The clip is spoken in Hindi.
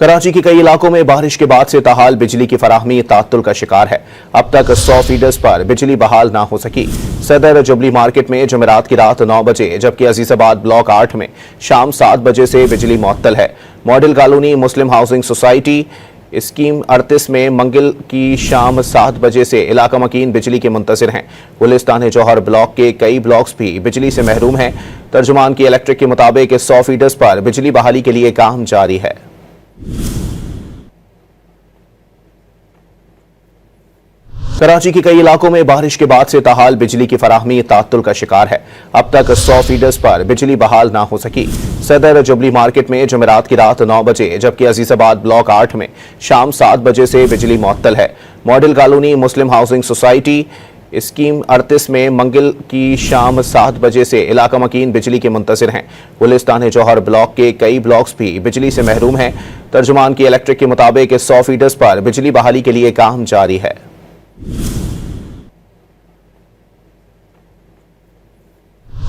कराची के कई इलाकों में बारिश के बाद से ताहाल बिजली की फराहमी ताअत्तुल का शिकार है। अब तक 100 फीडर्स पर बिजली बहाल ना हो सकी। सदर जुबली मार्केट में जुमेरात की रात 9 बजे जबकि अजीजाबाद ब्लॉक 8 में शाम 7 बजे से बिजली मुअत्तल है। मॉडल कॉलोनी मुस्लिम हाउसिंग सोसाइटी स्कीम 38 में मंगल की शाम 7 बजे से इलाका मकीन बिजली के मुंतजिर हैं। गुलिस्तान जौहर ब्लॉक के कई ब्लॉक्स भी बिजली से महरूम हैं। तर्जुमान की इलेक्ट्रिक के मुताबिक 100 फीडर्स पर बिजली बहाली के लिए काम जारी है। कराची के कई इलाकों में बारिश के बाद से ताहाल बिजली की फराहमी ताअत्तुल का शिकार है। अब तक 100 फीडर्स पर बिजली बहाल ना हो सकी। सदर जुबली मार्केट में जुमेरात की रात 9 बजे जबकि अजीजाबाद ब्लॉक 8 में शाम 7 बजे से बिजली मुअत्तल है। मॉडल कॉलोनी मुस्लिम हाउसिंग सोसाइटी स्कीम 38 में मंगल की शाम 7 बजे से इलाका मकीन बिजली के मुंतजिर हैं। गुलिस्तान जौहर ब्लॉक के कई ब्लॉक्स भी बिजली से महरूम हैं। तर्जुमान की इलेक्ट्रिक के मुताबिक 100 फीडर्स पर बिजली बहाली के लिए काम जारी है।